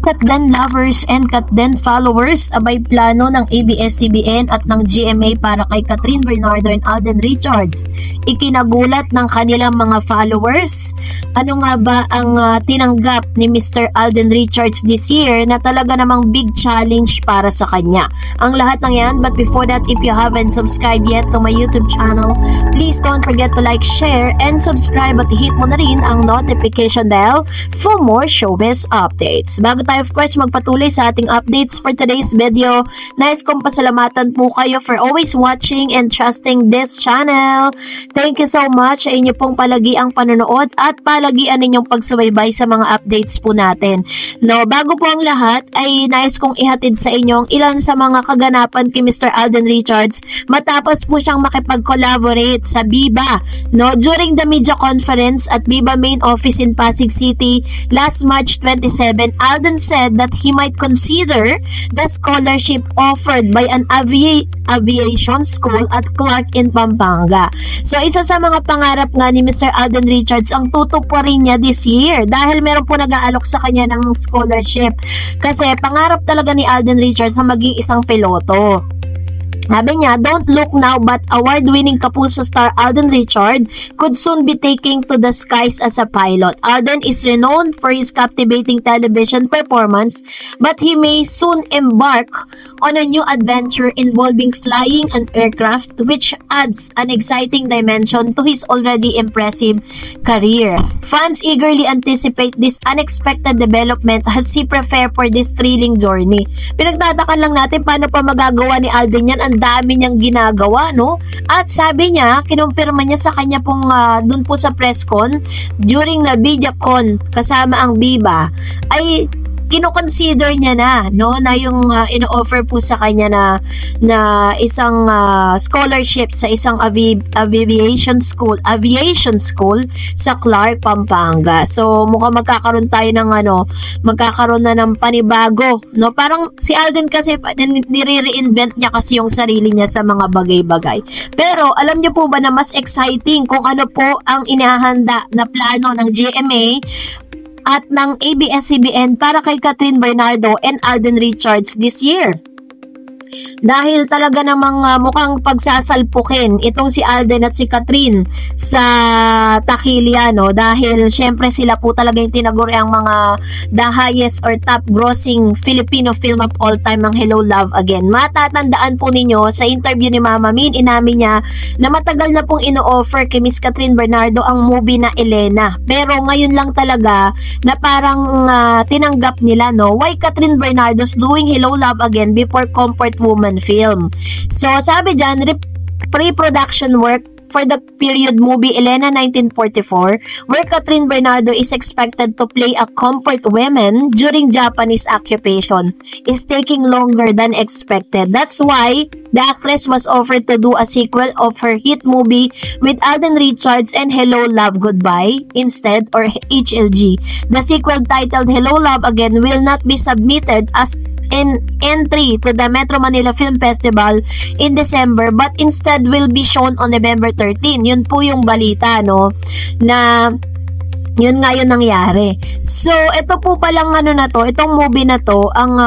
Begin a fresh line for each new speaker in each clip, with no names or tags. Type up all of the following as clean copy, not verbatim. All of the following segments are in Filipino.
Katden lovers and Katden followers, abay plano ng ABS-CBN at ng GMA para kay Catherine Bernardo and Alden Richards. Ikinagulat ng kanilang mga followers. Ano nga ba ang tinanggap ni Mr. Alden Richards this year na talaga namang big challenge para sa kanya? Ang lahat ng yan, but before that, if you haven't subscribed yet to my YouTube channel, please don't forget to like, share, and subscribe at hit mo na rin ang notification bell for more showbiz updates. Bago tayo of course magpatuloy sa ating updates for today's video, nais kong pasalamatan po kayo for always watching and trusting this channel. Thank you so much sa inyo pong palagiang panonood at palagian ninyong pagsubaybay sa mga updates po natin. No, bago po ang lahat ay nais kong ihatid sa inyong ilan sa mga kaganapan kay Mr. Alden Richards matapos po siyang makipag-collaborate sa Viva. No, during the media conference at Viva main office in Pasig City last March 27, Alden said that he might consider the scholarship offered by an aviation school at Clark in Pampanga. So isa sa mga pangarap nga ni Mr. Alden Richards ang tutuparin niya this year dahil meron po nag-aalok sa kanya ng scholarship. Kasi pangarap talaga ni Alden Richards na maging isang piloto. Sabi niya, don't look now but award-winning Kapuso star Alden Richards could soon be taking to the skies as a pilot. Alden is renowned for his captivating television performance, but he may soon embark on a new adventure involving flying an aircraft, which adds an exciting dimension to his already impressive career. Fans eagerly anticipate this unexpected development as he prepare for this thrilling journey. Pinagtatakan lang natin paano pa magagawa ni Alden yan. Ang dami niyang ginagawa, no? At sabi niya, kinumpirma niya sa kanya pong dun po sa press con during na VideoCon kasama ang Viva ay kino-consider niya na, no, na yung ino-offer po sa kanya na isang scholarship sa isang aviation school sa Clark, Pampanga. So mukhang magkakaroon tayo ng magkakaroon na ng panibago, no? Parang si Alden kasi nire-reinvent niya kasi yung sarili niya sa mga bagay-bagay. Pero alam niyo po ba na mas exciting kung ano po ang inihahanda na plano ng GMA at ng ABS-CBN para kay Catherine Bernardo and Alden Richards this year? Dahil talaga namang mukhang pagsasalpukin itong si Alden at si Catherine sa takilya, no? Dahil syempre sila po talaga yung tinaguri ang mga the highest or top grossing Filipino film of all time ng Hello Love Again. Matatandaan po ninyo sa interview ni Mama Min, inamin niya na matagal na pong ino-offer kay Miss Catherine Bernardo ang movie na Elena. Pero ngayon lang talaga na parang tinanggap nila, no? Why Catherine Bernardo's doing Hello Love Again before Comfort Woman film. So sabi dyan, pre-production work for the period movie Elena 1944, where Catherine Bernardo is expected to play a comfort woman during Japanese occupation, is taking longer than expected. That's why the actress was offered to do a sequel of her hit movie with Alden Richards and Hello Love Goodbye instead, or HLG. The sequel titled Hello Love Again will not be submitted as an entry to the Metro Manila Film Festival in December, but instead will be shown on November 13. Yun po yung balita, no, na yun nga yun nangyari. So, ito po palang itong movie na to, ang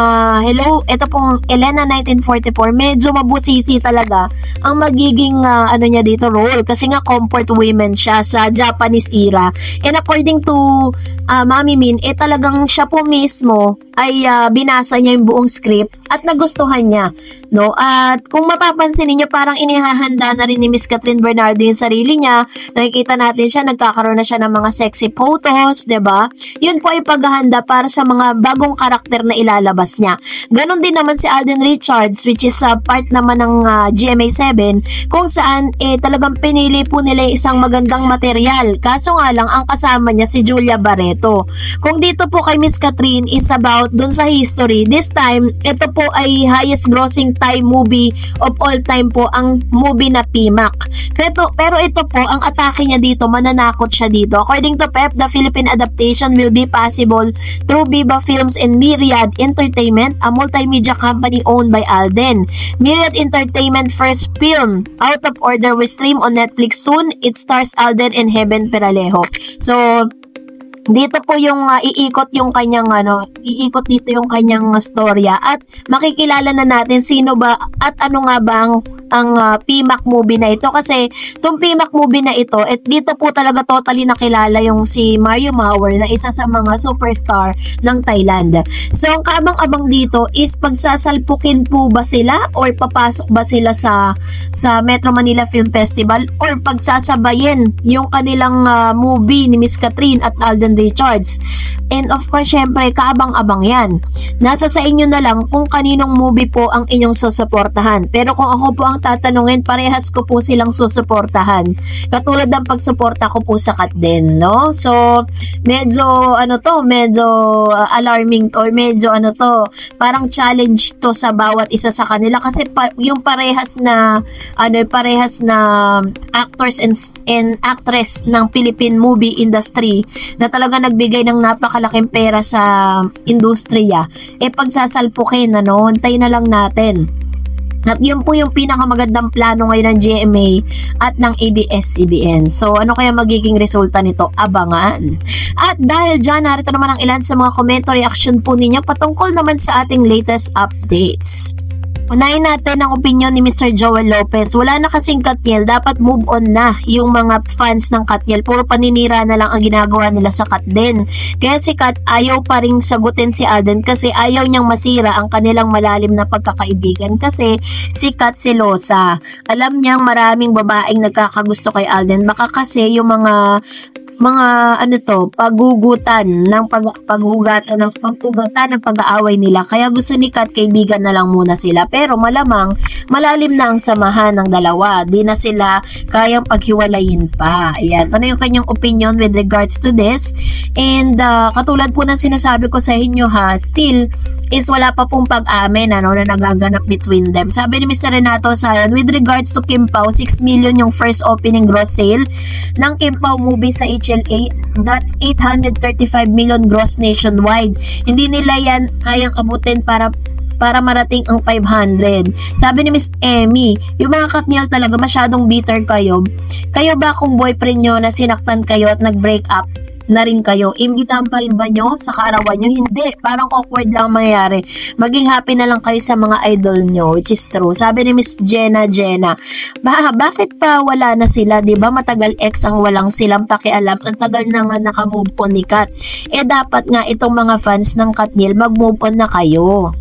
ito pong Elena 1944, medyo mabusisi talaga ang magiging niya dito role, kasi nga comfort women siya sa Japanese era. And according to Mami Min, talagang siya po mismo ay binasa niya yung buong script at nagustuhan niya, no? At kung mapapansin niyo, parang inihahanda na rin ni Miss Catherine Bernardo yung sarili niya. Nakikita natin siya, nagkakaroon na siya ng mga sexy photos, 'di ba? Yun po ay paghahanda para sa mga bagong karakter na ilalabas niya. Ganon din naman si Alden Richards, which is part naman ng GMA7, kung saan talagang pinili po nila isang magandang material. Kaso nga lang, ang kasama niya si Julia Barreto. Kung dito po kay Miss Catherine is about dun sa history, this time ito po ay highest grossing Thai movie of all time po, ang movie na Pimak. Pero ito po, ang atake niya dito, mananakot siya dito. According to Pep, the Philippine adaptation will be possible through Viva Films and Myriad Entertainment, a multimedia company owned by Alden. Myriad Entertainment first film, Out of Order, will stream on Netflix soon. It stars Alden and Heaven Peralejo. So, Dito po yung iikot yung kanyang iikot dito yung kanyang storya at makikilala na natin sino ba at ano nga ba ang PMAC movie na ito, kasi itong PMAC movie na ito at dito po talaga totally nakilala yung si Mario Mauer na isa sa mga superstar ng Thailand. So ang kaabang-abang dito is pagsasalpukin po ba sila or papasok ba sila sa Metro Manila Film Festival or pagsasabayin yung kanilang movie ni Miss Catherine at Alden Richards. And of course, syempre, kaabang-abang yan. Nasa sa inyo na lang kung kaninong movie po ang inyong susuportahan. Pero kung ako po ang tatanungin, parehas ko po silang susuportahan. Katulad ng pagsuporta ko po sa Kat din, no? So, medyo, medyo alarming or medyo parang challenge to sa bawat isa sa kanila kasi yung parehas na actors and actress ng Philippine movie industry na talaga nagbigay ng napakalaking pera sa industriya, pagsasalpukin, hintayin na lang natin. At yun po yung pinakamagandang plano ngayon ng GMA at ng ABS-CBN. So, ano kaya magiging resulta nito? Abangan. At dahil dyan, narito naman ang ilan sa mga komento, reaction po ninyo patungkol naman sa ating latest updates. Unahin natin ang opinion ni Mr. Joel Lopez. Wala na kasing Katniel, dapat move on na yung mga fans ng Katniel. Puro paninira na lang ang ginagawa nila sa Kat din. Kaya si Kat ayaw pa ring sagutin si Alden kasi ayaw niyang masira ang kanilang malalim na pagkakaibigan kasi si Kat selosa. Alam niyang maraming babaeng nagkakagusto kay Alden. Baka kasi yung mga pagugutan ng pag-ugatan ng pag-aaway nila. Kaya gusto ni Kat kaibigan na lang muna sila. Pero malamang malalim na ang samahan ng dalawa. Di na sila kayang paghiwalayin pa. Ayan. Ano yung kanyang opinion with regards to this? And katulad po ng sinasabi ko sa inyo still is wala pa pong pag-amin na nagaganap between them. Sabi ni Mr. Renato Sayon, with regards to Kim Pao, 6 million yung first opening gross sale ng Kim Pao movie sa HLA. That's 835 million gross nationwide. Hindi nila yan kayang abutin para marating ang 500. Sabi ni Miss Emmy, yung mga Katniel talaga masyadong bitter kayo. Kayo ba kung boyfriend nyo na sinaktan kayo at nag-break up na rin kayo, imbitahan pa rin ba nyo sa kaarawan nyo? Hindi, parang awkward lang mangyayari. Maging happy na lang kayo sa mga idol nyo, which is true. Sabi ni Miss Jenna, bakit pa wala na sila? Diba matagal ex ang walang silang pakialam, ang tagal na nga nakamove on ni Kat. Dapat nga itong mga fans ng Katniel mag-move on na kayo.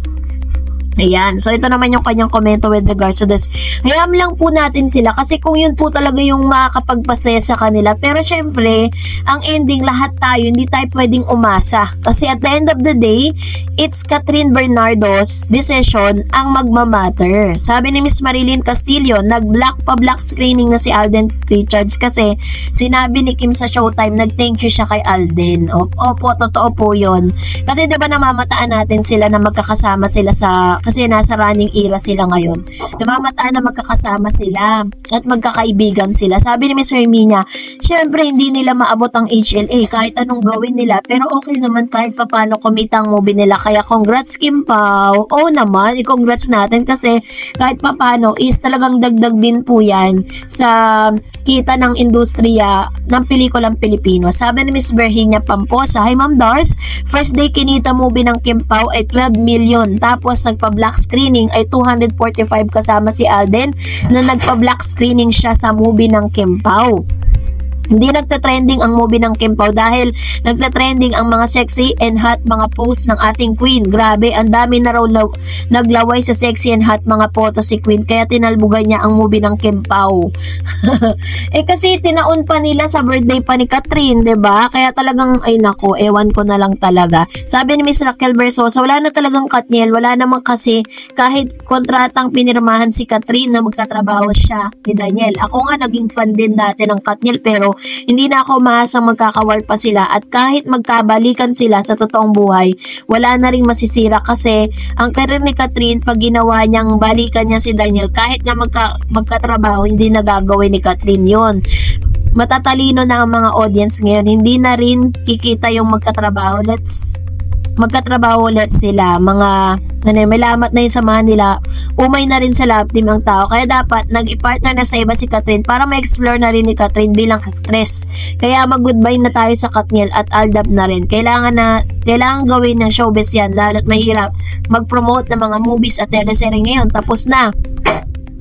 Ayan. So, ito naman yung kanyang komento with regards to this. Hayaan lang po natin sila kasi kung yun po talaga yung makakapagpasaya sa kanila. Pero syempre, ang ending, lahat tayo, hindi tayo pwedeng umasa. Kasi at the end of the day, it's Catherine Bernardo's decision ang magmamatter. Sabi ni Miss Marilyn Castillo, nag-black screening na si Alden Richards kasi sinabi ni Kim sa Showtime, nag-thank you siya kay Alden. Opo, totoo po yun. Kasi diba namamataan natin sila na magkakasama sila kasi nasa running era sila ngayon. Namamataan na magkakasama sila at magkakaibigan sila. Sabi ni Miss Herminia, syempre hindi nila maabot ang HLA kahit anong gawin nila, pero okay naman kahit papano kumita ang movie nila. Kaya congrats Kim Pao. Oo naman, i-congrats natin kasi kahit papano is talagang dagdag din po yan sa kita ng industriya ng pelikulang Pilipino. Sabi ni Miss Virginia Pamposa, hi Ma'am Dars, first day kinita movie ng Kim Pao ay 12 million. Tapos nagpa-black screening ay 245 kasama si Alden na nagpa-black screening siya sa movie ng Kim Pao. Hindi nagtatrending ang movie ng Kim Pao dahil nagtatrending ang mga sexy and hot mga posts ng ating queen. Grabe, ang dami na raw naglaway sa sexy and hot mga photo si queen kaya tinalbugan niya ang movie ng Kim Pao. Kasi tinaon pa nila sa birthday pa ni Catherine, 'di ba? Kaya talagang ay nako, ewan ko na lang talaga. Sabi ni Miss Raquel Versosa, wala na talagang Katniel, wala naman kasi kahit kontratang pinirmahan si Catherine na magkatrabaho siya ni Daniel. Ako nga naging fan din dati ng Katniel pero hindi na ako maasang magkakawal pa sila at kahit magkabalikan sila sa totoong buhay, wala na ring masisira kasi ang career ni Catherine pag ginawa niyang balikan niya si Daniel, kahit nga magkatrabaho, hindi na gagawin ni Catherine yon. Matatalino na ang mga audience ngayon, hindi na rin kikita yung magkatrabaho ulit sila, mga may lamat na yung samahan nila, umay na rin sa love team ang tao. Kaya dapat nag-i-partner na sa iba si Catherine para ma-explore na rin ni Catherine bilang actress. Kaya mag-goodbye na tayo sa Katniel at Aldab na rin. Kailangan gawin ng showbiz yan, lalo't mahirap mag-promote ng mga movies at teleserye ngayon. Tapos na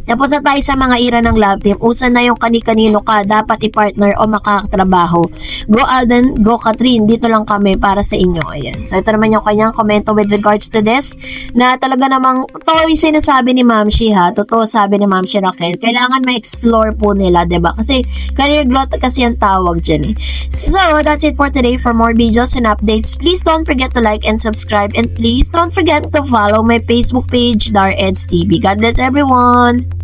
tayo sa mga era ng love team. Usa na yung kani-kanino ka dapat i-partner o makakatrabaho. Go Alden, go Catherine. Dito lang kami para sa inyo. Ayan. So ito naman yung kanyang komento with regards to this, na talaga namang totoo yung sinasabi ni Ma'am Shi ha. Totoo sabi ni Ma'am Shi Raquel. Kailangan ma-explore po nila, diba? Kasi career growth kasi ang tawag dyan eh. So that's it for today. For more videos and updates, please don't forget to like and subscribe, and please don't forget to follow my Facebook page, Dar Eds TV. God bless everyone!